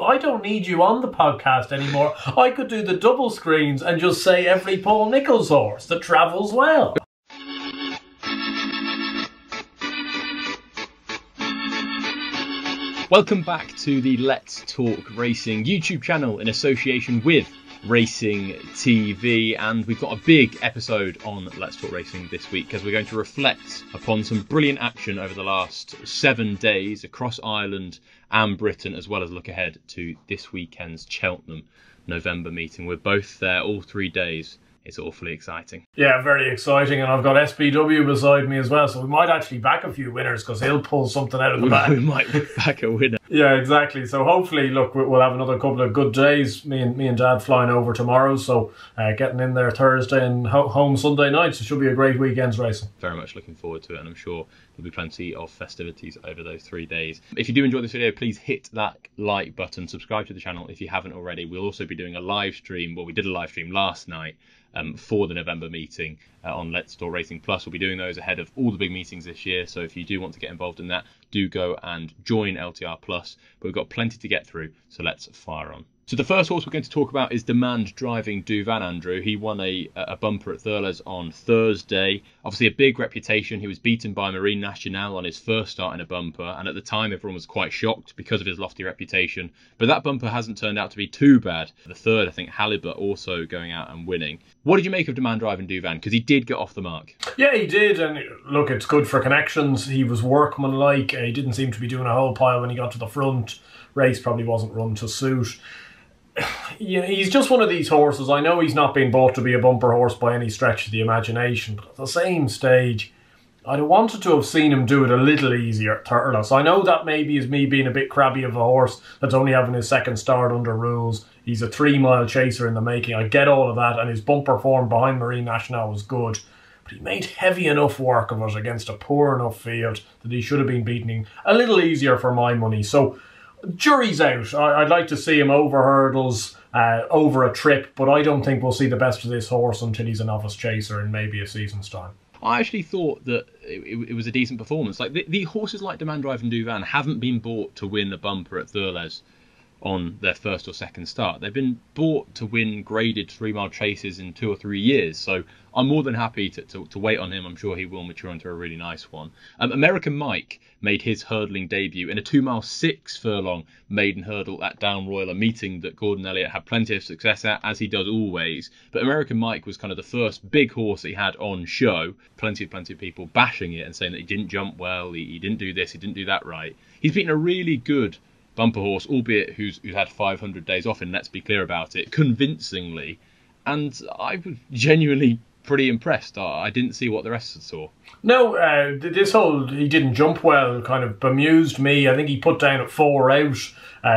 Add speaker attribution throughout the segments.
Speaker 1: I don't need you on the podcast anymore. I could do the double screens and just say every Paul Nicholls horse that travels well.
Speaker 2: Welcome back to the Let's Talk Racing YouTube channel in association with Racing TV, and we've got a big episode on Let's Talk Racing this week because we're going to reflect upon some brilliant action over the last 7 days across Ireland and Britain, as well as look ahead to this weekend's Cheltenham November meeting. We're both there all 3 days. It's awfully exciting. Yeah, very exciting, and I've got SBW beside me as well, so we might actually back a few winners because he'll pull something out of the bag. We might back a winner.
Speaker 1: Yeah, exactly. So hopefully, look, we'll have another couple of good days. Me and Dad flying over tomorrow, so getting in there Thursday and home Sunday night. So it should be a great weekend's racing. Very much looking forward to it, and I'm sure there'll be plenty of festivities over those 3 daes. If you do enjoy this video, please hit that like button, subscribe to the channel if you haven't already. We'll also be doing a live stream. Well, we did a live stream last night for the November meeting on Let's Talk Racing Plus. We'll be doing those ahead of all the big meetings this year, so if you do want to get involved in that, do go and join LTR Plus. But we've got plenty to get through, so let's fire on. So the first horse we're going to talk about is Demand Driving Douvan, Andrew. He won a bumper at Thurles on Thursday. Obviously a big reputation. He was beaten by Marine Nationale on his first start in a bumper, and at the time everyone was quite shocked because of his lofty reputation. But that bumper hasn't turned out to be too bad. The third, I think, Halibut also going out and winning. What did you make of Demand Driving Douvan? Because he did get off the mark. Yeah, he did, and look, it's good for connections. He was workmanlike. He didn't seem to be doing a whole pile when he got to the front. Race probably wasn't run to suit. Yeah, he's just one of these horses. I know he's not been bought to be a bumper horse by any stretch of the imagination, but at the same stage, I'd have wanted to have seen him do it a little easier at Thurles. I know that maybe is me being a bit crabby of a horse that's only having his second start under rules. He's a 3-mile chaser in the making. I get all of that, and his bumper form behind Marine Nationale was good. But he made heavy enough work of it against a poor enough field that he should have been beating a little easier for my money. So jury's out. I'd like to see him over hurdles, over a trip, but I don't think we'll see the best of this horse until he's a novice chaser in maybe a season's time. I actually thought that it was a decent performance. Like the horses like Demand Driving Douvan haven't been bought to win a bumper at Thurles on their first or second start. They've been bought to win graded 3-mile chases in 2 or 3 years. So I'm more than happy to wait on him. I'm sure he will mature into a really nice one. American Mike made his hurdling debut in a 2-mile 6 furlong maiden hurdle at Down Royal, a meeting that Gordon Elliott had plenty of success at, as he does always. But American Mike was kind of the first big horse that he had on show. Plenty of people bashing it and saying that he didn't jump well, he didn't do this, he didn't do that right. He's beaten a really good bumper horse, albeit who's had 500 days off, and let's be clear about it, convincingly. And I was genuinely pretty impressed. I didn't see what the rest saw. No, this whole he didn't jump well kind of bemused me. I think he put down at 4 out,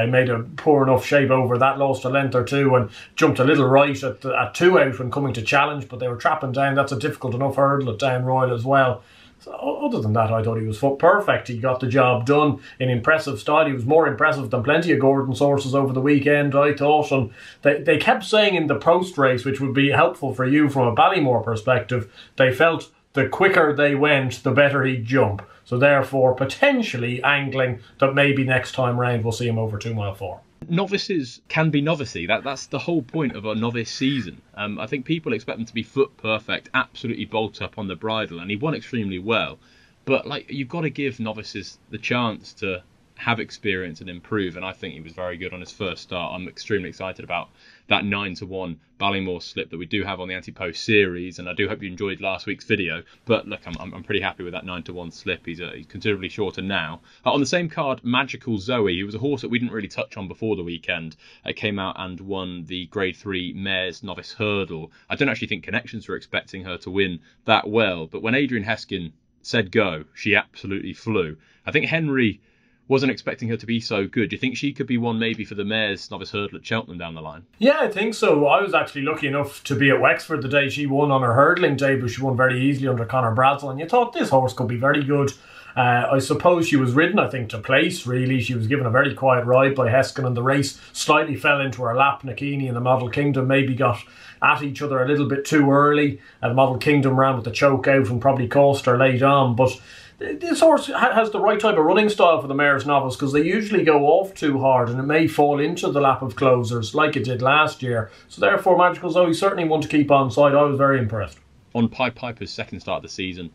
Speaker 1: made a poor enough shape over that, lost a length or two, and jumped a little right at 2 out when coming to challenge, but they were trapping down. That's a difficult enough hurdle at Down Royal as well. So other than that, I thought he was foot perfect. He got the job done in impressive style. He was more impressive than plenty of Gordon's horses over the weekend, I thought. And they kept saying in the post-race, which would be helpful for you from a Ballymore perspective, they felt the quicker they went, the better he'd jump. So therefore, potentially angling that maybe next time round we'll see him over 2-mile 4. Novices can be novicey. That's the whole point of a novice season. I think people expect them to be foot perfect, absolutely bolt up on the bridle, and he won extremely well. But like, you've got to give novices the chance to have experience and improve, and I think he was very good on his first start. I'm extremely excited about that 9-1 Ballymore slip that we do have on the Anti-Post series, and I do hope you enjoyed last week's video. But look, I'm pretty happy with that 9-1 slip. He's considerably shorter now. On the same card, Magical Zoe, who was a horse that we didn't really touch on before the weekend, came out and won the Grade 3 Mares Novice Hurdle. I don't actually think Connections were expecting her to win that well, but when Adrian Heskin said go, she absolutely flew. I think Henry wasn't expecting her to be so good. Do you think she could be one maybe for the Mares Novice Hurdle at Cheltenham down the line? Yeah, I think so. I was actually lucky enough to be at Wexford the day she won on her hurtling debut. She won very easily under Conor Bradsell, and you thought this horse could be very good. I suppose she was ridden, I think, to place, really. She was given a very quiet ride by Heskin, and the race slightly fell into her lap. Nakini and the Model Kingdom maybe got at each other a little bit too early. The Model Kingdom ran with the choke out and probably cost her late on, but This horse has the right type of running style for the Mares Novice, because they usually go off too hard and it may fall into the lap of closers like it did last year. So therefore, Magical Zoe certainly one to keep on side. I was very impressed.
Speaker 2: On Pied Piper's second start of the season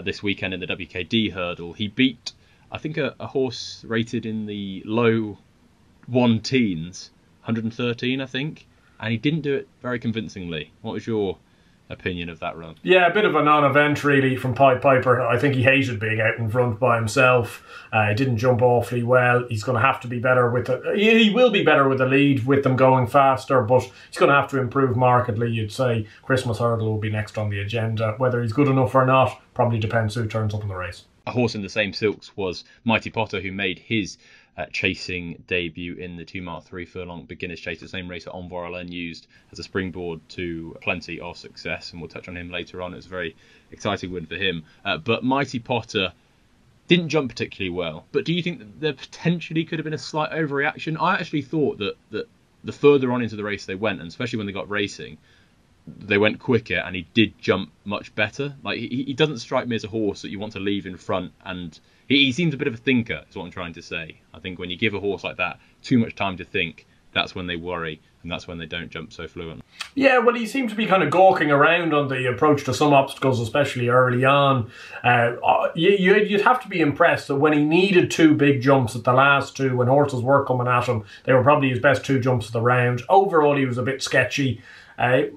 Speaker 2: this weekend in the WKD hurdle, he beat, I think, a horse rated in the low 1-teens, 113, I think, and he didn't do it very convincingly. What was your opinion of that run?
Speaker 1: Yeah, a bit of a non-event really from Pied Piper. I think he hated being out in front by himself. He didn't jump awfully well. He's going to have to be better with he will be better with the lead, with them going faster, but he's going to have to improve markedly. You'd say Christmas Hurdle will be next on the agenda. Whether he's good enough or not probably depends who turns up in the race.
Speaker 2: A horse in the same silks was Mighty Potter, who made his chasing debut in the 2 mile 3 furlong beginners chase, the same race that Envoi Allen used as a springboard to plenty of success, and we'll touch on him later on. It was a very exciting win for him. But Mighty Potter didn't jump particularly well. But do you think that there potentially could have been a slight overreaction? I actually thought that the further on into the race they went, and especially when they got racing, they went quicker and he did jump much better. Like he doesn't strike me as a horse that you want to leave in front, and he seems a bit of a thinker, is what I'm trying to say. I think when you give a horse like that too much time to think, that's when they worry, and that's when they don't jump so fluent.
Speaker 1: Yeah, well, he seemed to be kind of gawking around on the approach to some obstacles, especially early on. You'd have to be impressed that when he needed 2 big jumps at the last 2, when horses were coming at him, they were probably his best 2 jumps of the round. Overall, he was a bit sketchy. I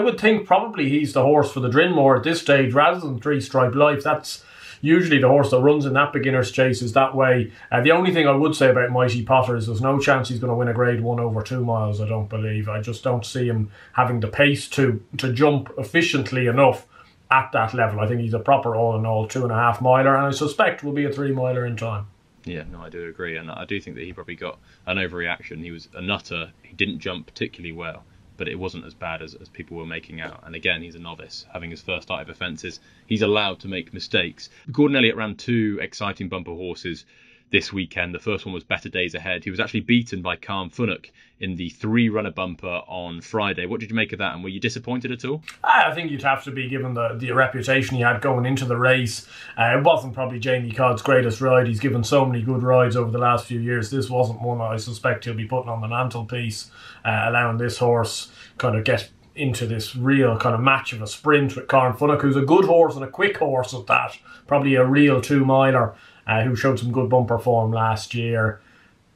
Speaker 1: would think probably he's the horse for the Drinmore at this stage, rather than 3 Stripe Life. That's usually the horse that runs in that beginner's chase is that way. The only thing I would say about Mighty Potter is there's no chance he's going to win a Grade 1 over 2 miles, I don't believe. I just don't see him having the pace to jump efficiently enough at that level. I think he's a proper all-in-all 2.5 miler, and I suspect will be a 3 miler in time.
Speaker 2: Yeah, no, I do agree, and I do think that he probably got an overreaction. He was a nutter. He didn't jump particularly well, but it wasn't as bad as people were making out. And again, he's a novice, having his first start of offences. He's allowed to make mistakes. Gordon Elliott ran 2 exciting bumper horses this weekend. The first one was Better Days Ahead. He was actually beaten by Calm Funnock in the 3-runner bumper on Friday. What did you make of that, and were you disappointed at all?
Speaker 1: I think you'd have to be, given the reputation he had going into the race. It wasn't probably Jamie Codd's greatest ride. He's given so many good rides over the last few years. This wasn't one I suspect he'll be putting on the mantelpiece, allowing this horse kind of get into this real kind of match of a sprint with Calm Funnock, who's a good horse and a quick horse at that. Probably a real 2-miler. Who showed some good bumper form last year.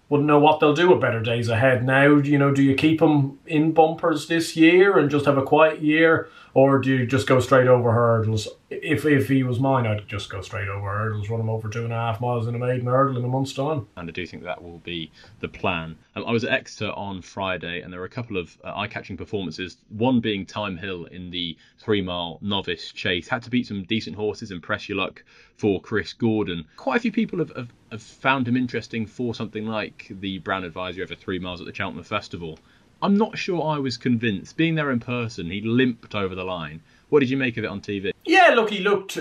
Speaker 1: Wouldn't know what they'll do with Better Days Ahead now. Do you keep him in bumpers this year and just have a quiet year, or do you just go straight over hurdles? If he was mine, I'd just go straight over hurdles, run him over 2.5 miles in a maiden hurdle in a month's time. And
Speaker 2: I do think that will be the plan. I was at Exeter on Friday, and there were a couple of eye-catching performances, one being Time Hill in the 3-mile novice chase. Had to beat some decent horses, and press your luck for Chris Gordon. Quite a few people have found him interesting for something like the Brown Advisory over 3 miles at the Cheltenham Festival. I'm not sure I was convinced. Being there in person, he limped over the line. What did you make of it on TV?
Speaker 1: Yeah, look, he looked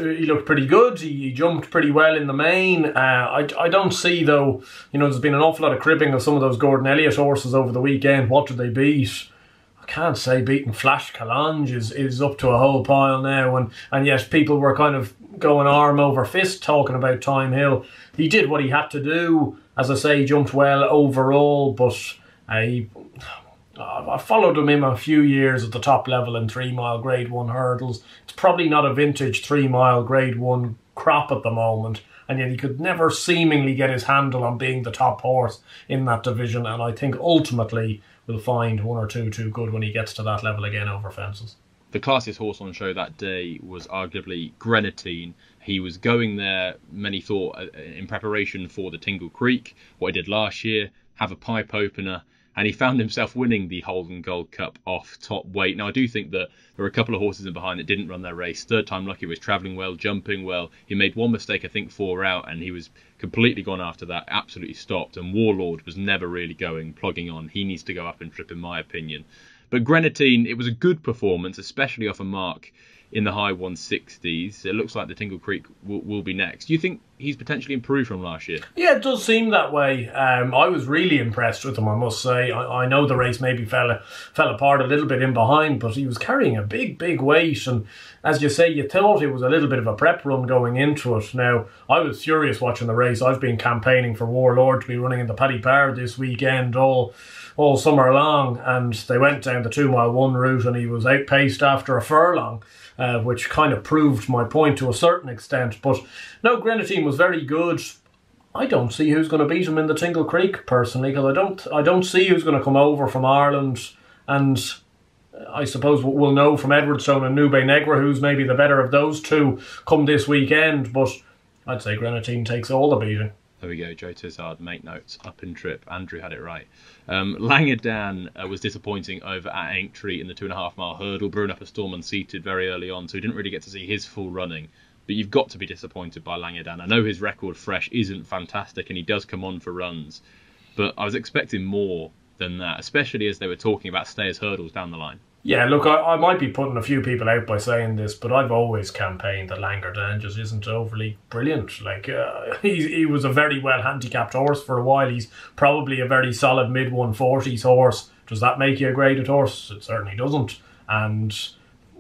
Speaker 1: pretty good. He jumped pretty well in the main. I don't see, though, there's been an awful lot of cribbing of some of those Gordon Elliott horses over the weekend. What did they beat? I can't say beating Flash Calange is up to a whole pile now. And yes, people were kind of going arm over fist talking about Time Hill. He did what he had to do. As I say, he jumped well overall, but I followed him in a few years at the top level in 3-mile Grade 1 hurdles. It's probably not a vintage 3-mile Grade 1 crop at the moment, and yet he could never seemingly get his handle on being the top horse in that division, and I think ultimately will find 1 or 2 too good when he gets to that level again over fences.
Speaker 2: The classiest horse on show that day was arguably Greatwood. He was going there, many thought, in preparation for the Tingle Creek, what he did last year, have a pipe opener, and he found himself winning the Holden Gold Cup off top weight. Now, I do think that there were a couple of horses in behind that didn't run their race. Third Time Lucky was travelling well, jumping well. He made one mistake, I think 4 out, and he was completely gone after that, absolutely stopped. And Warlord was never really plugging on. He needs to go up and trip, in my opinion. But Greatwood, it was a good performance, especially off a mark in the high 160s. It looks like the Tingle Creek will be next. Do you think he's potentially improved from last year.
Speaker 1: Yeah, it does seem that way. I was really impressed with him, I must say. I know the race maybe fell apart a little bit in behind, but he was carrying a big weight. And as you say, you thought it was a little bit of a prep run going into it. Now, I was furious watching the race. I've been campaigning for Warlord to be running in the Paddy this weekend all summer long, and they went down the 2 mile 1 route and he was outpaced after a furlong, which kind of proved my point to a certain extent. But no, Greatwood was very good. I don't see who's going to beat him in the Tingle Creek personally, because I don't see who's going to come over from Ireland, and I suppose we'll know from Edwardstone and Nube Negra who's maybe the better of those two come this weekend, but I'd say Greatwood takes all the beating.
Speaker 2: There we go, Joe Tizard, make notes, up in trip. Andrew had it right. Langerdan was disappointing over at Aintree in the 2.5 mile hurdle. Brewing up a storm unseated very early on, so he didn't really get to see his full running. But you've got to be disappointed by Langerdan. I know his record fresh isn't fantastic and he does come on for runs, but I was expecting more than that, especially as they were talking about stayers hurdles down the line.
Speaker 1: Yeah, look, I might be putting a few people out by saying this, but I've always campaigned that Langerdan just isn't overly brilliant. Like, he was a very well handicapped horse for a while. He's probably a very solid mid-140s horse. Does that make you a graded horse? It certainly doesn't. And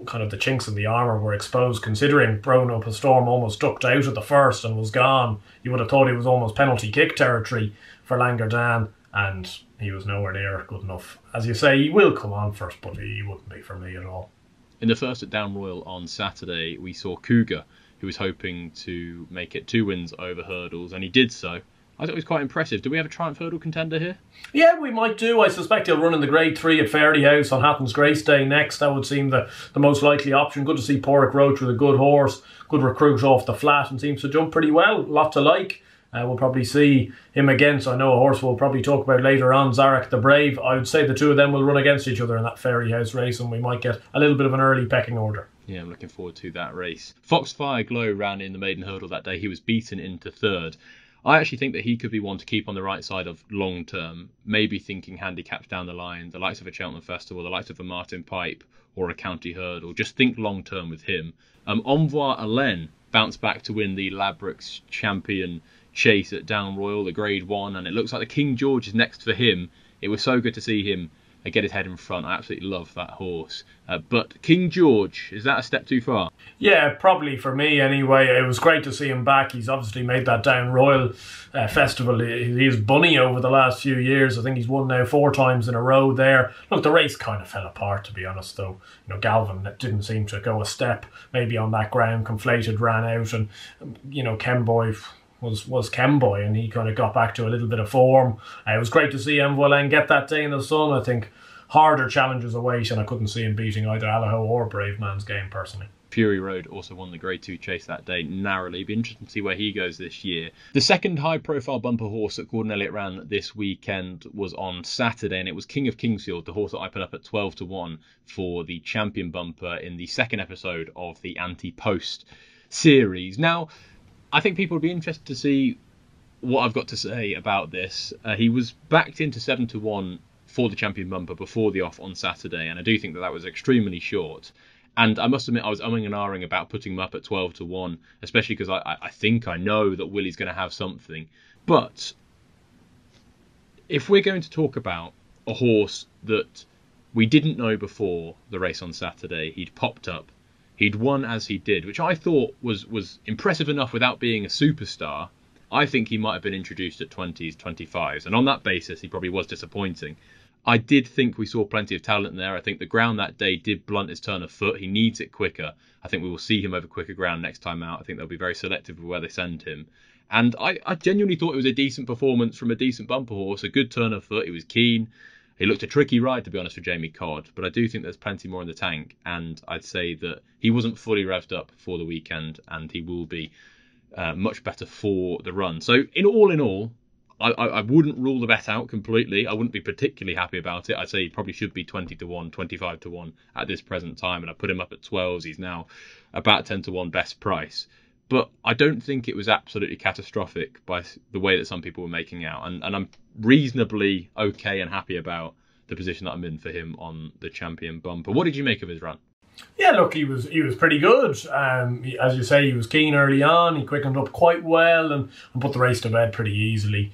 Speaker 1: kind of the chinks in the armour were exposed, considering Brewing Up a Storm almost ducked out at the first and was gone. You would have thought it was almost penalty kick territory for Langerdan, and he was nowhere near good enough. As you say, he will come on first, but he wouldn't be for me at all.
Speaker 2: In the first at Down Royal on Saturday, we saw Cougar, who was hoping to make it 2 wins over hurdles, and he did so. I thought it was quite impressive. Do we have a Triumph Hurdle contender here? Yeah,
Speaker 1: we might do. I suspect he'll run in the Grade 3 at Fairyhouse on Hatton's Grace Day next. That would seem the most likely option. Good to see Porrick Roach with a good horse, good recruit off the flat, and seems to jump pretty well. Lot to like. We'll probably see him against, I know a horse we'll probably talk about later on, Zarek the Brave. I would say the two of them will run against each other in that Fairyhouse race, and we might get a little bit of an early pecking order.
Speaker 2: Yeah, I'm looking forward to that race. Foxfire Glow ran in the maiden hurdle that day. He was beaten into 3rd. I actually think that he could be one to keep on the right side of long term, maybe thinking handicaps down the line, the likes of a Cheltenham Festival, the likes of a Martin Pipe or a county hurdle. Just think long term with him. Envoi Alain bounced back to win the Ladbrokes Champion Chase at Down Royal, the Grade 1, and it looks like the King George is next for him. It was so good to see him get his head in front. I absolutely love that horse. But King George, is that a step too far?
Speaker 1: Yeah, probably for me anyway. It was great to see him back. He's obviously made that Down Royal festival his bunny over the last few years. I think he's won now 4 times in a row there. Look, the race kind of fell apart, to be honest, though. You know, Galvin didn't seem to go a step maybe on that ground. Conflated ran out, and you know, Kemboy was Kemboy, and he kind of got back to a little bit of form. It was great to see Envoi get that day in the sun. I think harder challenges await, and I couldn't see him beating either Allaho or Brave Man's Game personally.
Speaker 2: Fury Road also won the Grade 2 Chase that day narrowly. Be interesting to see where he goes this year. The second high-profile bumper horse that Gordon Elliott ran this weekend was on Saturday, and it was King of Kingsfield, the horse that I put up at 12-1 for the champion bumper in the second episode of the Anti-Post series. Now, I think people would be interested to see what I've got to say about this. He was backed into 7-1 for the champion bumper before the off on Saturday, and I do think that was extremely short. And I must admit, I was umming and ahhing about putting him up at 12-1, especially because I think I know that Willie's going to have something. But if we're going to talk about a horse that we didn't know before the race on Saturday, he'd popped up, he'd won as he did, which I thought was impressive enough without being a superstar. I think he might have been introduced at 20s, 25s, and on that basis, he probably was disappointing. I did think we saw plenty of talent there. I think the ground that day did blunt his turn of foot. He needs it quicker. I think we will see him over quicker ground next time out. I think they'll be very selective with where they send him. And I genuinely thought it was a decent performance from a decent bumper horse, a good turn of foot. He was keen. He looked a tricky ride, to be honest, for Jamie Codd. But I do think there's plenty more in the tank. And I'd say that he wasn't fully revved up for the weekend, and he will be much better for the run. So in all, I wouldn't rule the bet out completely. I wouldn't be particularly happy about it. I'd say he probably should be 20-1, 25-1 at this present time. And I put him up at 12s. He's now about 10-1 best price. But I don't think it was absolutely catastrophic by the way that some people were making out. And I'm reasonably okay and happy about the position that I'm in for him on the champion bumper. What did you make of his run?
Speaker 1: Yeah, look, he was pretty good. As you say, he was keen early on. He quickened up quite well and put the race to bed pretty easily.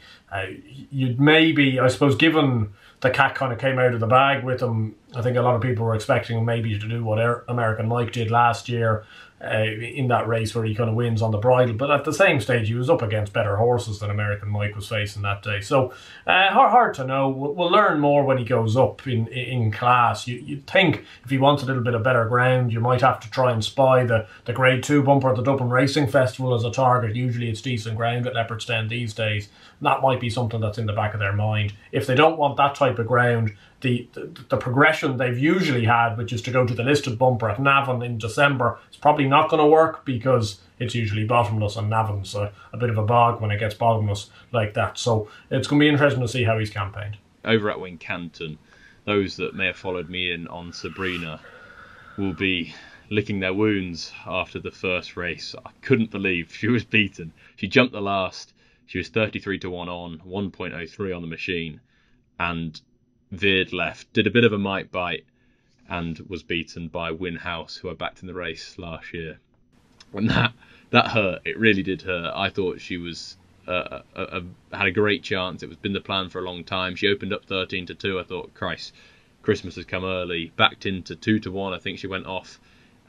Speaker 1: You'd maybe, I suppose, given the cat kind of came out of the bag with him, I think a lot of people were expecting him maybe to do what American Mike did last year in that race where he kind of wins on the bridle. But at the same stage, he was up against better horses than American Mike was facing that day. So hard to know. We'll learn more when he goes up in class. You'd think if he wants a little bit of better ground, you might have to try and spy the Grade 2 bumper at the Dublin Racing Festival as a target. Usually it's decent ground at Leopardstown these days. That might be something that's in the back of their mind. If they don't want that type of ground, the progression they've usually had, which is to go to the listed bumper at Navan in December, it's probably not going to work because it's usually bottomless, and Navan's a bit of a bog when it gets bottomless like that. So it's going to be interesting to see how he's campaigned.
Speaker 2: Over at Wincanton, those that may have followed me in on Sabrina will be licking their wounds after the first race. I couldn't believe she was beaten. She jumped the last. She was 33 to 1 on, 1.03 on the machine, and veered left, did a bit of a might bite, and was beaten by Win House, who I backed in the race last year. And that hurt. It really did hurt. I thought she was had a great chance. It was been the plan for a long time. She opened up 13 to 2. I thought, Christ, Christmas has come early. Backed into 2 to 1. I think she went off,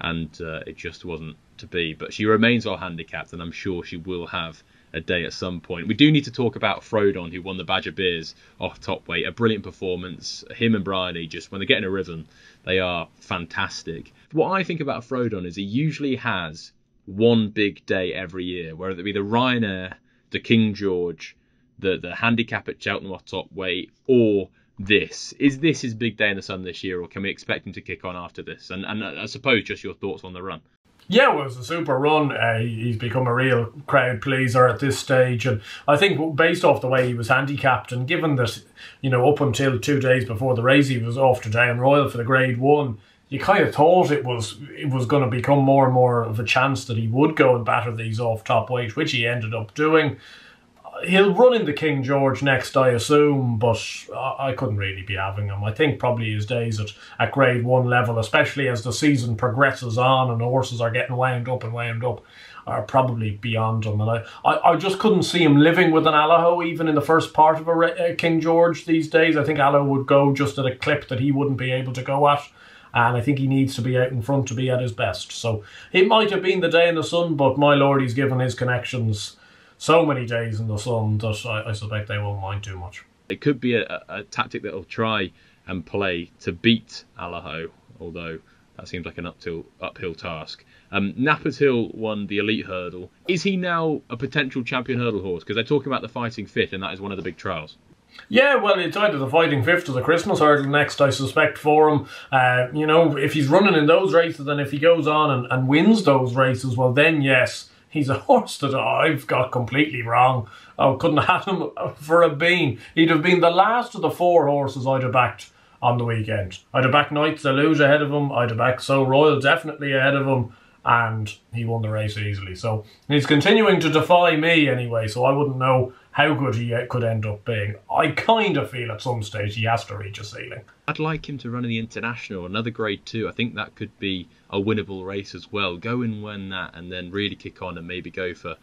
Speaker 2: and it just wasn't to be. But she remains well handicapped, and I'm sure she will have a day at some point. We do need to talk about Frodon, who won the Badger Beers off top weight. A brilliant performance. Him and Bryony, just when they get in a rhythm, they are fantastic. What I think about Frodon is he usually has one big day every year, whether it be the Ryanair, the King George, the handicap at Cheltenham off top weight, or this. Is this his big day in the sun this year, or can we expect him to kick on after this? And I suppose just your thoughts on the run.
Speaker 1: Yeah, well, it was a super run. He's become a real crowd pleaser at this stage. And I think based off the way he was handicapped, and given that, up until 2 days before the race, he was off to Down Royal for the Grade 1, you kind of thought it was going to become more and more of a chance that he would go and batter these off top weight, which he ended up doing. He'll run in the King George next, I assume, but I couldn't really be having him. I think probably his days at Grade 1 level, especially as the season progresses on and the horses are getting wound up, are probably beyond him. And I just couldn't see him living with an Allaho even in the first part of a King George these days. I think Allaho would go just at a clip that he wouldn't be able to go at. And I think he needs to be out in front to be at his best. So it might have been the day in the sun, but my lord, he's given his connections so many days in the sun that I suspect they won't mind too much.
Speaker 2: It could be a tactic that will try and play to beat Allaho, although that seems like an uphill task. Nappers Hill won the Elite Hurdle. Is he now a potential champion hurdle horse? Because they're talking about the Fighting Fifth, and that is one of the big trials.
Speaker 1: Yeah, well, it's either the Fighting Fifth or the Christmas Hurdle next, I suspect, for him. If he's running in those races, and if he goes on and wins those races, well, then yes, he's a horse that I've got completely wrong. I couldn't have had him for a bean. He'd have been the last of the 4 horses I'd have backed on the weekend. I'd have backed Knights Deluge ahead of him. I'd have backed So Royal definitely ahead of him. And he won the race easily. So he's continuing to defy me anyway, so I wouldn't know how good he could end up being. I kind of feel at some stage he has to reach a ceiling.
Speaker 2: I'd like him to run in the International, another Grade 2. I think that could be a winnable race as well. Go and win that and then really kick on and maybe go for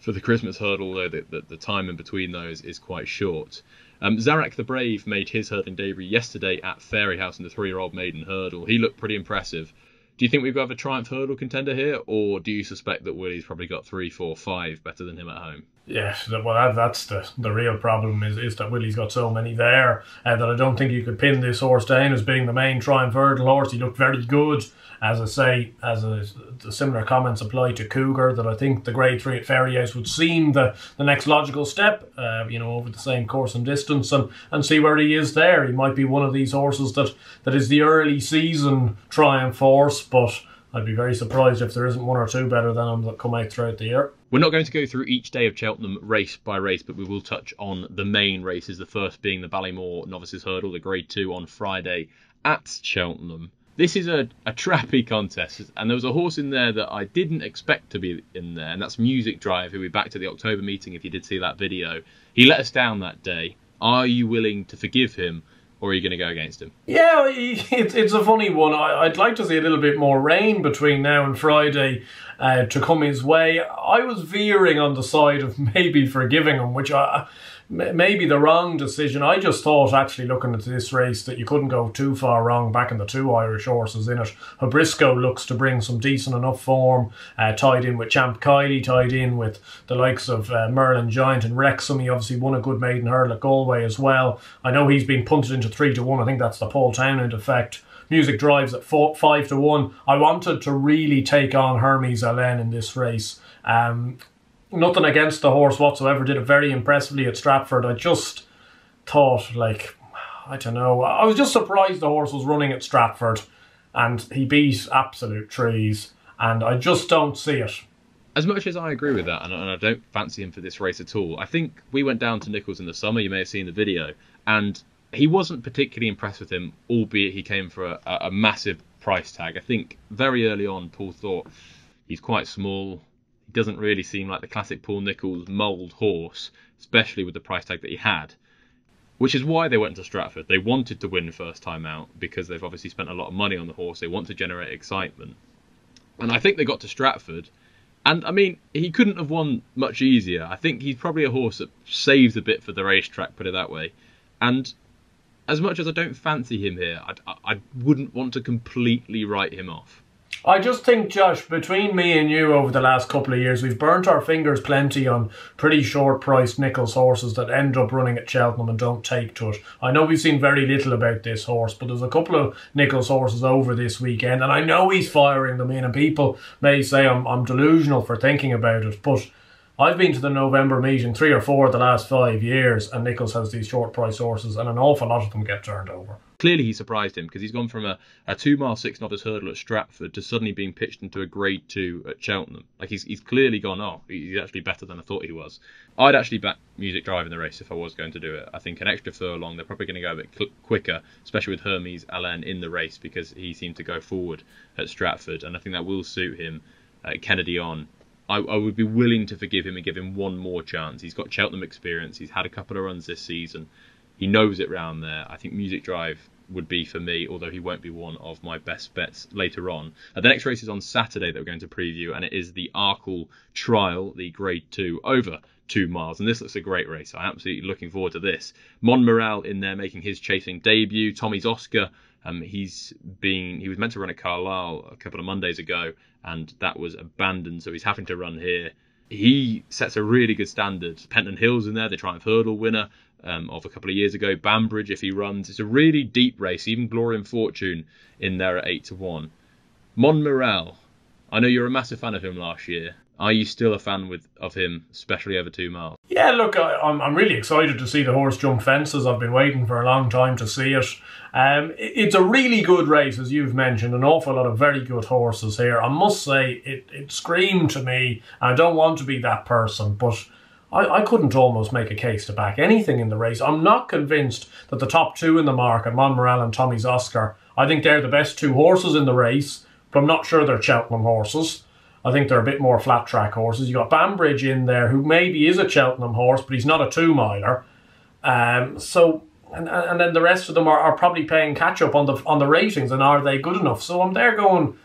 Speaker 2: the Christmas Hurdle, although the time in between those is quite short. Zarak the Brave made his hurdling debut yesterday at Fairyhouse in the 3-year-old maiden hurdle. He looked pretty impressive. Do you think we've got a Triumph Hurdle contender here, or do you suspect that Willie's probably got 3, 4, 5 better than him at home?
Speaker 1: Yes, well, that's the real problem is that Willie's got so many there that I don't think you could pin this horse down as being the main Triumph Hurdle horse. He looked very good. As I say, the similar comments apply to Cougar, that I think the Grade 3 at Fairyhouse would seem the next logical step, over the same course and distance, and see where he is there. He might be one of these horses that is the early season Triumph horse, but I'd be very surprised if there isn't 1 or 2 better than him that come out throughout the year.
Speaker 2: We're not going to go through each day of Cheltenham race by race, but we will touch on the main races, the first being the Ballymore Novices Hurdle, the Grade 2 on Friday at Cheltenham. This is a trappy contest, and there was a horse in there that I didn't expect to be in there, and that's Music Drive, who we backed at the October meeting if you did see that video. He let us down that day. Are you willing to forgive him, or are you going to go against him?
Speaker 1: Yeah, it's a funny one. I'd like to see a little bit more rain between now and Friday to come his way. I was veering on the side of maybe forgiving him, which may be the wrong decision. I just thought, actually, looking at this race, that you couldn't go too far wrong backing the two Irish horses in it. Habrisco looks to bring some decent enough form, tied in with Champ Kiley, tied in with the likes of Merlin Giant and Wrexham. He obviously won a good maiden hurdle at Galway as well. I know he's been punted into 3-1. I think that's the Paul Townend effect. Music Drive's at 5-1. I wanted to really take on Hermes Allen in this race. Nothing against the horse whatsoever. Did it very impressively at Stratford. I just thought, like, I don't know. I was just surprised the horse was running at Stratford, and he beat absolute trees, and I just don't see it.
Speaker 2: As much as I agree with that, and I don't fancy him for this race at all, I think we went down to Nichols in the summer. You may have seen the video, and he wasn't particularly impressed with him, albeit he came for a massive price tag. I think very early on, Paul thought he's quite small. He doesn't really seem like the classic Paul Nicholls mould horse, especially with the price tag that he had, which is why they went to Stratford. They wanted to win first time out because they've obviously spent a lot of money on the horse. They want to generate excitement. And I think they got to Stratford, and I mean, he couldn't have won much easier. I think he's probably a horse that saves a bit for the racetrack, put it that way. And as much as I don't fancy him here, I wouldn't want to completely write him off.
Speaker 1: I just think, Josh, between me and you over the last couple of years, we've burnt our fingers plenty on pretty short-priced Nichols horses that end up running at Cheltenham and don't take to it. I know we've seen very little about this horse, but there's a couple of Nichols horses over this weekend, and I know he's firing them in, and people may say I'm delusional for thinking about it, but I've been to the November meeting 3 or 4 of the last 5 years, and Nichols has these short-price horses, and an awful lot of them get turned over.
Speaker 2: Clearly he surprised him, because he's gone from a 2-mile 6 novice hurdle at Stratford to suddenly being pitched into a Grade 2 at Cheltenham. Like, he's clearly gone off. He's actually better than I thought he was. I'd actually back Music Drive in the race if I was going to do it. I think an extra furlong, they're probably going to go a bit quicker, especially with Hermes Allen in the race, because he seemed to go forward at Stratford, and I think that will suit him. Kennedy on. I would be willing to forgive him and give him one more chance. He's got Cheltenham experience. He's had a couple of runs this season. He knows it round there. I think Music Drive would be for me, although he won't be one of my best bets later on. The next race is on Saturday that we're going to preview, and it is the Arkle Trial, the Grade 2 over 2 miles. And this looks a great race. I'm absolutely looking forward to this. Monmoral in there making his chasing debut. Tommy's Oscar. He was meant to run at Carlisle a couple of Mondays ago, and that was abandoned, so he's having to run here. He sets a really good standard. Penton Hill's in there, the Triumph Hurdle winner of a couple of years ago. Banbridge, if he runs. It's a really deep race. Even Glory and Fortune in there at 8-1. Monmoral, I know you're a massive fan of him last year. Are you still a fan of him, especially over 2 miles?
Speaker 1: Yeah, look, I'm really excited to see the horse jump fences. I've been waiting for a long time to see it. It's a really good race, as you've mentioned. An awful lot of very good horses here. I must say, it screamed to me, and I don't want to be that person, but I couldn't almost make a case to back anything in the race. I'm not convinced that the top 2 in the market, Monmoral and Tommy's Oscar, I think they're the best 2 horses in the race, but I'm not sure they're Cheltenham horses. I think they're a bit more flat track horses. You got Banbridge in there, who maybe is a Cheltenham horse, but he's not a 2-miler. And then the rest of them are probably playing catch up on the ratings, and are they good enough? So I'm there going,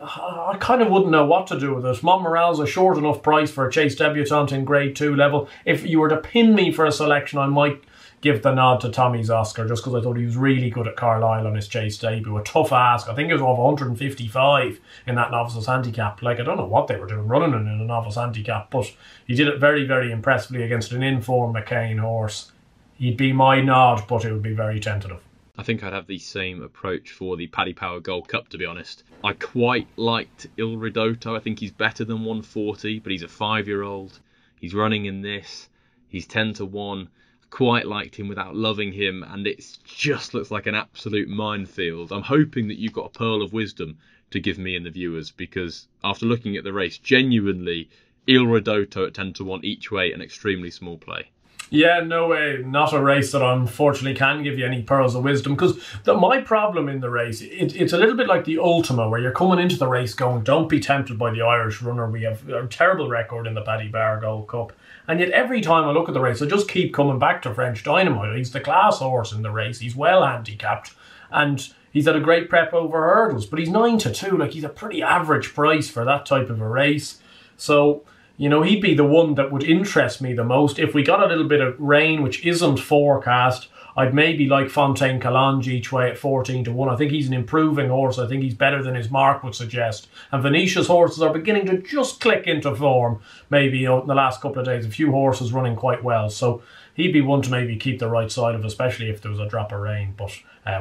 Speaker 1: I kind of wouldn't know what to do with it. Monmoral's a short enough price for a chase debutant in Grade 2 level. If you were to pin me for a selection, I might give the nod to Tommy's Oscar, just because I thought he was really good at Carlisle on his chase debut. A tough ask. I think it was over 155 in that novices handicap. Like, I don't know what they were doing running in a novice handicap, but he did it very, very impressively against an informed McCain horse. He'd be my nod, but it would be very tentative.
Speaker 2: I think I'd have the same approach for the Paddy Power Gold Cup, to be honest. I quite liked Il Ridotto. I think he's better than 140, but he's a 5-year-old. He's running in this. He's 10-1. Quite liked him without loving him, and it just looks like an absolute minefield. I'm hoping that you've got a pearl of wisdom to give me and the viewers, because after looking at the race, genuinely, Il Ridotto at 10-1 each way, an extremely small play.
Speaker 1: Yeah, no way. Not a race that unfortunately can give you any pearls of wisdom. Because my problem in the race, it's a little bit like the Ultima, where you're coming into the race going, don't be tempted by the Irish runner. We have a terrible record in the Paddy Gold Cup. And yet every time I look at the race, I just keep coming back to French Dynamite. He's the class horse in the race. He's well handicapped. And he's had a great prep over hurdles. But he's 9-2. Like, he's a pretty average price for that type of a race. So, you know, he'd be the one that would interest me the most. If we got a little bit of rain, which isn't forecast, I'd maybe like Fontaine Calange each way at 14-1. I think he's an improving horse. I think he's better than his mark would suggest. And Venetia's horses are beginning to just click into form. Maybe in the last couple of days, a few horses running quite well. So he'd be one to maybe keep the right side of, especially if there was a drop of rain. But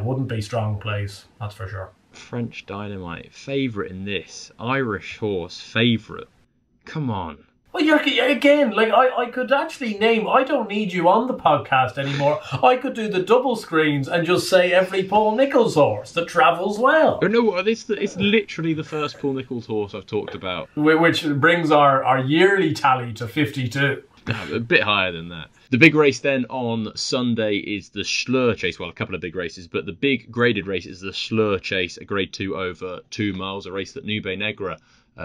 Speaker 1: wouldn't be strong plays, that's for sure.
Speaker 2: French Dynamite, favourite in this. Irish horse, favourite. Come on.
Speaker 1: Well, you're, again, like, I could actually name, I don't need you on the podcast anymore. I could do the double screens and just say every Paul Nicholls horse that travels well.
Speaker 2: No, it's literally the first Paul Nicholls horse I've talked about.
Speaker 1: Which brings our yearly tally to 52.
Speaker 2: A bit higher than that. The big race then on Sunday is the Shloer Chase. Well, a couple of big races, but the big graded race is the Shloer Chase, a grade 2 over 2 miles, a race that Nube Negra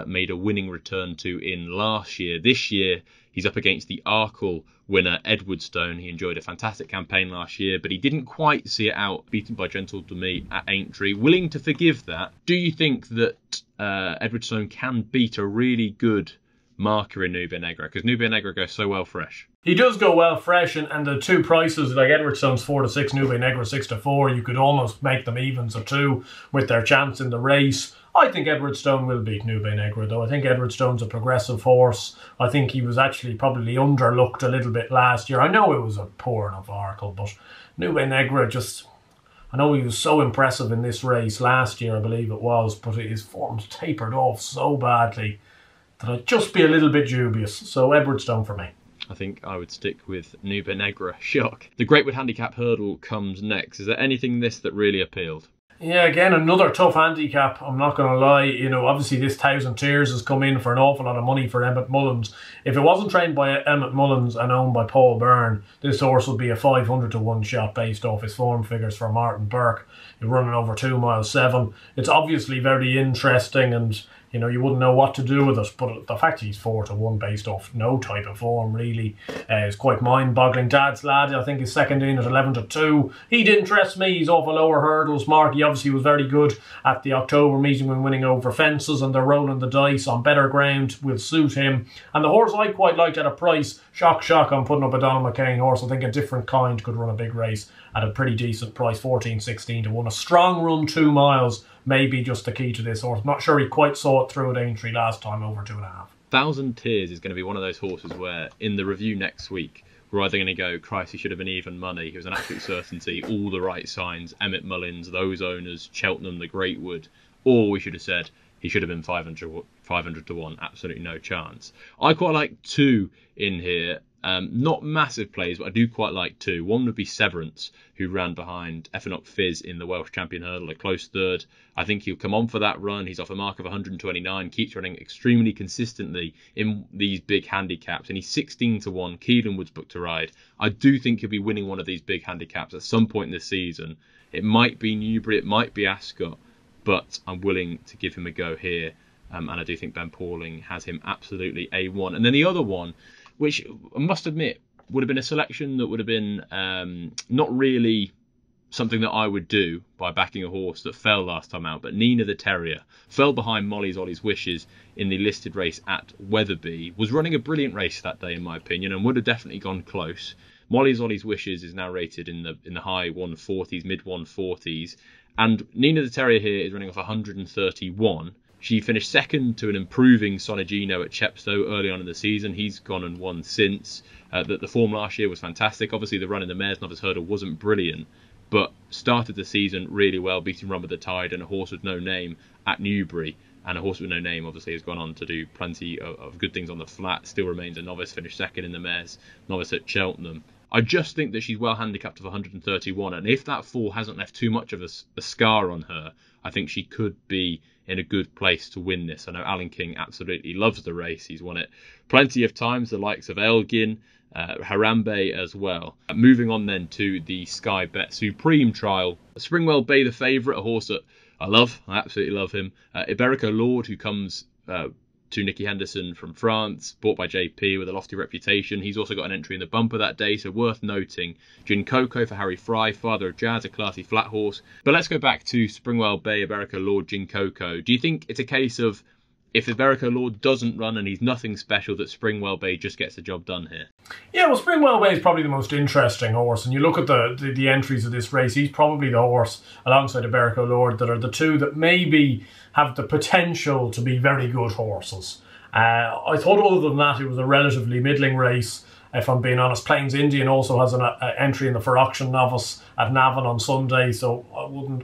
Speaker 2: made a winning return to in last year. This year, he's up against the Arkle winner, Edwardstone. He enjoyed a fantastic campaign last year, but he didn't quite see it out, beaten by Gentle Demi at Aintree. Willing to forgive that. Do you think that Edwardstone can beat a really good marker in Nube Negra? Because Nube Negra goes so well fresh.
Speaker 1: He does go well fresh, and the two prices, like Edwardstone's 4-6, Nube Negra 6-4, you could almost make them evens of 2 with their chance in the race. I think Edwardstone will beat Nube Negra, though. I think Edwardstone's a progressive horse. I think he was actually probably underlooked a little bit last year. I know it was a poor enough Arkle, but Nube Negra just... I know he was so impressive in this race last year, I believe it was, but his form's tapered off so badly that I'd just be a little bit dubious. So Edwardstone for me.
Speaker 2: I think I would stick with Nube Negra. Shock. The Greatwood Handicap Hurdle comes next. Is there anything in this that really appealed?
Speaker 1: Yeah, again, another tough handicap. I'm not going to lie. You know, obviously this 1,000 Tiers has come in for an awful lot of money for Emmett Mullins. If it wasn't trained by Emmett Mullins and owned by Paul Byrne, this horse would be a 500-1 shot based off his form figures for Martin Burke. You're running over 2 miles 7. It's obviously very interesting, and you know, you wouldn't know what to do with it, but the fact he's 4-1 based off no type of form really is quite mind-boggling. Dad's Lad, I think, is second in at 11-2. He'd interest me. He's off a lower hurdles mark. He obviously was very good at the October meeting when winning over fences, and they're rolling the dice on better ground will suit him. And the horse I quite liked at a price, shock, I'm putting up a Donald McCain horse. I think a different kind could run a big race at a pretty decent price, 14-16-1. A strong run 2 miles may be just the key to this horse. I'm not sure he quite saw it through at Aintree last time, over 2.5.
Speaker 2: 1,000 Tiers is going to be one of those horses where, in the review next week, we're either going to go, Christ, he should have been even money. He was an absolute certainty, all the right signs, Emmett Mullins, those owners, Cheltenham, the Greatwood. Or we should have said, he should have been 500-1, absolutely no chance. I quite like 2 in here. Not massive plays, but I do quite like 2. One would be Severance, who ran behind Effenock Fizz in the Welsh Champion Hurdle, a close third. I think he'll come on for that run. He's off a mark of 129, keeps running extremely consistently in these big handicaps, and he's 16-1. Keelan Wood's booked to ride. I do think he'll be winning one of these big handicaps at some point this season. It might be Newbury, it might be Ascot, but I'm willing to give him a go here, and I do think Ben Pauling has him absolutely A1. And then the other one, which I must admit would have been a selection that would have been not really something that I would do by backing a horse that fell last time out, but Nina the Terrier fell behind Molly's Ollie's Wishes in the listed race at Wetherby, was running a brilliant race that day in my opinion, and would have definitely gone close. Molly's Ollie's Wishes is now rated in the high 140s, mid 140s, and Nina the Terrier here is running off 131. She finished second to an improving Sonigino at Chepstow early on in the season. He's gone and won since. The form last year was fantastic. Obviously, the run in the Mares' Novice Hurdle wasn't brilliant, but started the season really well, beating Run with the Tide and a horse with no name at Newbury. And a horse with no name, obviously, has gone on to do plenty of good things on the flat. Still remains a novice, finished second in the Mares' Novice at Cheltenham. I just think that she's well handicapped of 131, and if that fall hasn't left too much of a scar on her, I think she could be in a good place to win this. I know Alan King absolutely loves the race. He's won it plenty of times, the likes of Elgin, Harambe as well. Moving on then to the Sky Bet Supreme Trial. Springwell Bay, the favourite, a horse that I love. I absolutely love him. Iberico Lord, who comes to Nicky Henderson from France, bought by JP with a lofty reputation. He's also got an entry in the bumper that day, so worth noting. Gin Coco for Harry Fry, Father of Jazz, a classy flat horse. But let's go back to Springwell Bay, Iberico Lord, Gin Coco. Do you think it's a case of, if Iberico Lord doesn't run and he's nothing special, that Springwell Bay just gets the job done here?
Speaker 1: Yeah, well, Springwell Bay is probably the most interesting horse, and you look at the entries of this race, he's probably the horse, alongside Iberico Lord, that are the two that maybe have the potential to be very good horses. I thought other than that, it was a relatively middling race, if I'm being honest. Plains Indian also has an entry in the For Auction Novice at Navan on Sunday, so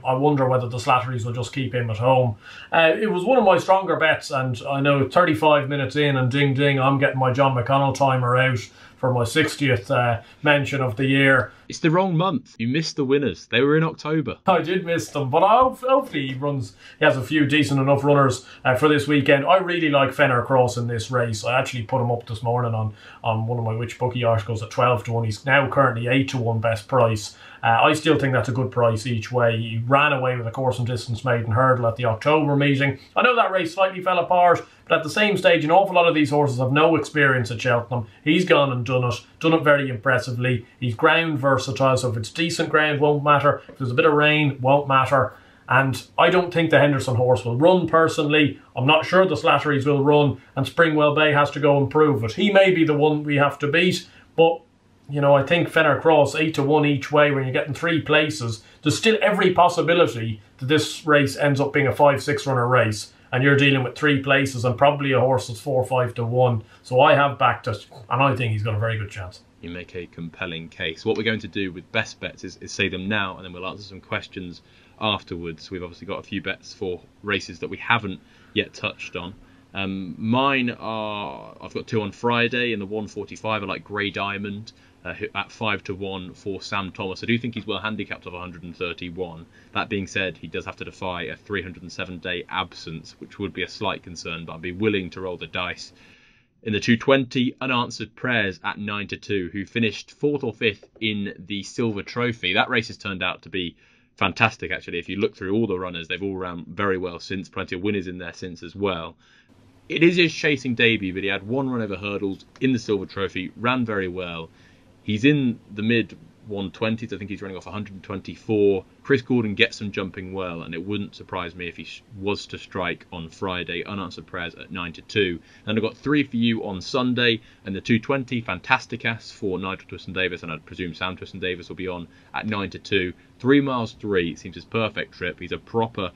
Speaker 1: I wonder whether the Slatterys will just keep him at home. It was one of my stronger bets, and I know 35 minutes in and ding ding, I'm getting my John McConnell timer out for my 60th mention of the year.
Speaker 2: It's the wrong month. You missed the winners. They were in October.
Speaker 1: I did miss them, but hopefully he has a few decent enough runners for this weekend. I really like Fenner Cross in this race. I actually put him up this morning on one of my Which Bookie articles at 12 to 1. He's now currently 8 to 1 best price. I still think that's a good price each way. He ran away with a course and distance maiden hurdle at the October meeting. I know that race slightly fell apart, but at the same stage, an awful lot of these horses have no experience at Cheltenham. He's gone and done it very impressively. He's ground versatile, so if it's decent ground, won't matter. If there's a bit of rain, won't matter. And I don't think the Henderson horse will run, personally. I'm not sure the Slatterys will run, and Springwell Bay has to go and prove it. He may be the one we have to beat, but you know, I think Fenner Cross, 8 to 1 each way, when you're getting 3 places, there's still every possibility that this race ends up being a 5-6 runner race, and you're dealing with 3 places and probably a horse that's 4-5 to 1. So I have backed it, and I think he's got a very good chance.
Speaker 2: You make a compelling case. What we're going to do with best bets is say them now, and then we'll answer some questions afterwards. We've obviously got a few bets for races that we haven't yet touched on. Mine are, I've got 2 on Friday in the 145. I like Grey Diamond at 5 to 1 for Sam Thomas. I do think he's well handicapped of 131. That being said, he does have to defy a 307-day absence, which would be a slight concern, but I'd be willing to roll the dice. In the 220, Unanswered Prayers at 9 to 2, who finished 4th or 5th in the Silver Trophy. That race has turned out to be fantastic, actually. If you look through all the runners, they've all run very well since. Plenty of winners in there since as well. It is his chasing debut, but he had 1 run over hurdles in the Silver Trophy, ran very well. He's in the mid 120s. I think he's running off 124. Chris Gordon gets some jumping well, and it wouldn't surprise me if he was to strike on Friday. Unanswered Prayers at 9 to 2. And I've got 3 for you on Sunday, and the 220 Fantasticas for Nigel Twiston-Davis, and I presume Sam Twiston-Davis will be on at 9 to 2. 3 miles 3 seems his perfect trip. He's a proper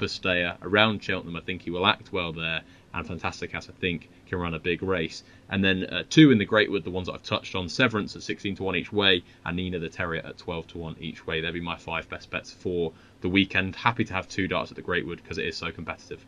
Speaker 2: stayer around Cheltenham. I think he will act well there, and Fantasticas, I think, can run a big race. And then 2 in the Greatwood, the ones that I've touched on. Severance at 16 to 1 each way, and Nina the Terrier at 12 to 1 each way. They'll be my 5 best bets for the weekend. Happy to have 2 darts at the Greatwood because it is so competitive.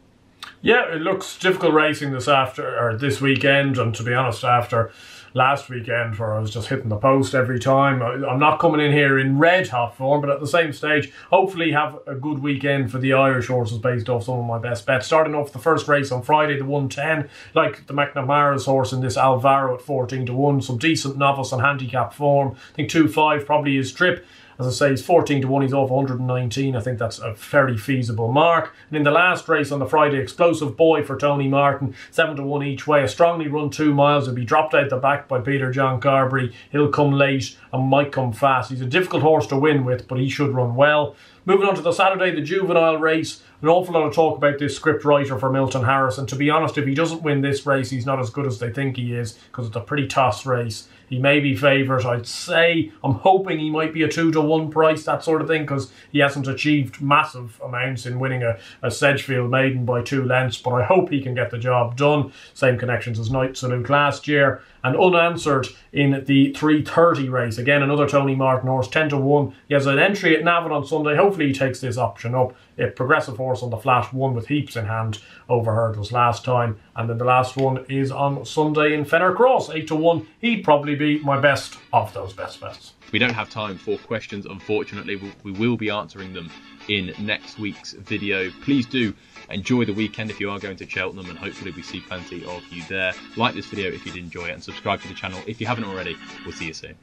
Speaker 1: Yeah, it looks difficult racing this weekend, and to be honest, after last weekend where I was just hitting the post every time, I'm not coming in here in red hot form, but at the same stage, hopefully have a good weekend for the Irish horses based off some of my best bets. Starting off the first race on Friday, the 110, like the McNamara's horse in this Alvaro at 14 to 1, some decent novice and handicap form. I think 2-5 probably his trip. As I say, he's 14 to 1, he's off 119. I think that's a very feasible mark. And in the last race on the Friday, Explosive Boy for Tony Martin, 7 to 1 each way. A strongly run 2 miles. He'll be dropped out the back by Peter John Carberry. He'll come late and might come fast. He's a difficult horse to win with, but he should run well. Moving on to the Saturday, the juvenile race. An awful lot of talk about this script writer for Milton Harris. And to be honest, if he doesn't win this race, he's not as good as they think he is, because it's a pretty toss race. He may be favourite. I'd say, I'm hoping he might be a 2 to 1 price, that sort of thing, because he hasn't achieved massive amounts in winning a Sedgefield maiden by 2 lengths, but I hope he can get the job done. Same connections as Knight Salute last year. And Unanswered in the 330 race. Again, another Tony Martin horse, 10 to 1. He has an entry at Navan on Sunday. Hopefully he takes this option up. A progressive horse on the flat, won with heaps in hand over hurdles last time. And then the last one is on Sunday in Fenner Cross, 8 to 1. He'd probably be my best of those best bets.
Speaker 2: We don't have time for questions, unfortunately. We will be answering them in next week's video. Please do enjoy the weekend if you are going to Cheltenham, and hopefully we see plenty of you there. Like this video if you did enjoy it, and subscribe to the channel if you haven't already. We'll see you soon.